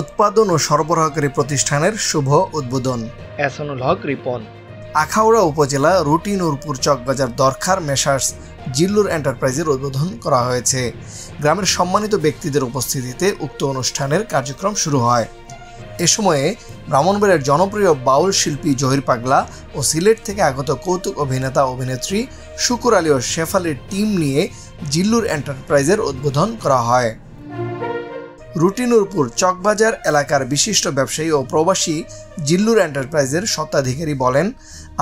উৎপাদন ও সরবরাহকারী প্রতিষ্ঠানের শুভ উদ্বোধন। এহসানুল হক রিপন। আখাউড়া উপজেলা রুটি নূরপুর চকবাজার দরখার মেসার্স জিল্লুর এন্টারপ্রাইজের উদ্বোধন করা হয়েছে। গ্রামের সম্মানিত ব্যক্তিদের উপস্থিতিতে উক্ত অনুষ্ঠানের কার্যক্রম শুরু হয়। এ সময়ে ব্রাহ্মণবাড়িয়ার জনপ্রিয় বাউল শিল্পী জহির পাগলা ও সিলেট থেকে আগত কৌতুক অভিনেতা অভিনেত্রী শুকুর আলী ও শেফালির টিম নিয়ে জিল্লুর এন্টারপ্রাইজের উদ্বোধন করা হয়। রুটি নূরপুর চকবাজার এলাকার বিশিষ্ট ব্যবসায়ী ও প্রবাসী জিল্লুর এন্টারপ্রাইজের স্বত্বাধিকারী বলেন,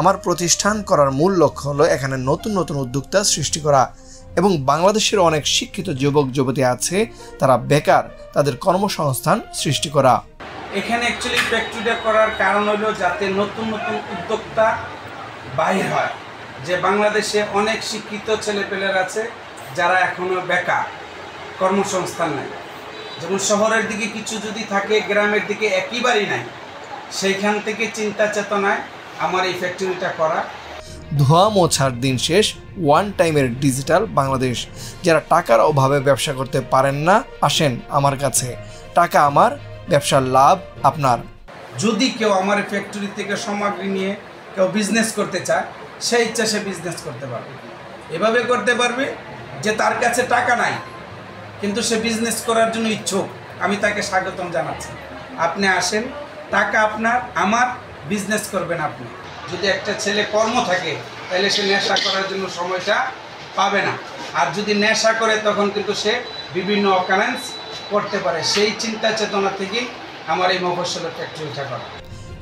আমার প্রতিষ্ঠান করার মূল লক্ষ্য হলো এখানে নতুন নতুন উদ্যোক্তা সৃষ্টি করা এবং বাংলাদেশের অনেক শিক্ষিত যুবক যুবতী আছে তারা বেকার, তাদের কর্মসংস্থান সৃষ্টি করা। এখানে অ্যাকচুয়ালি ফ্যাক্টরিটা করার কারণ হলো যাতে নতুন নতুন উদ্যোক্তা বাহির হয়, যে বাংলাদেশে অনেক শিক্ষিত ছেলেপেলের আছে যারা এখনও বেকার, কর্মসংস্থান নাই। যেমন শহরের দিকে কিছু যদি থাকে, গ্রামের দিকে একেবারেই নাই, সেইখান থেকে চিন্তা চেতনায় আমার এই ফ্যাক্টরিটা করা। ধোয়া মোছার দিন শেষ, ওয়ান টাইমের ডিজিটাল বাংলাদেশ। যারা টাকার অভাবে ব্যবসা করতে পারেন না, আসেন আমার কাছে, টাকা আমার, ব্যবসার লাভ আপনার। যদি কেউ আমার ফ্যাক্টরি থেকে সামগ্রী নিয়ে কেউ বিজনেস করতে চায়, সেই ইচ্ছা সে বিজনেস করতে পারবে। এভাবে করতে পারবে যে তার কাছে টাকা নাই কিন্তু সে বিজনেস করার জন্য ইচ্ছুক, আমি তাকে স্বাগতম জানাচ্ছি। আপনি আসেন, টাকা আপনার, আমার, বিজনেস করবেন আপনি। যদি একটা ছেলে কর্ম থাকে তাহলে সে নেশা করার জন্য সময়টা পাবে না, আর যদি নেশা করে তখন কিন্তু সে বিভিন্ন অকারেন্স করতে পারে। সেই চিন্তা চেতনা থেকে আমার এই মফস্বলের ফ্যাক্টরিটা করা।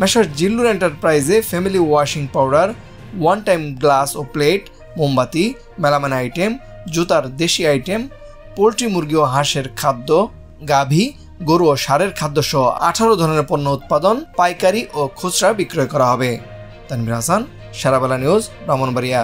মেসার্স জিল্লুর এন্টারপ্রাইজে family washing powder, one time glass ও প্লেট, মোমবাতি, মেলামাইন আইটেম, জুতার দেশি আইটেম, পোলট্রি, মুরগি ও হাঁসের খাদ্য, গাভী, গরু ও ষাঁড়ের খাদ্য সহ 18 ধরনের পণ্য উৎপাদন, পাইকারি ও খুচরা বিক্রয় করা হবে। তানভীর হাসান, সারাবেলা নিউজ, ব্রাহ্মণবাড়িয়া।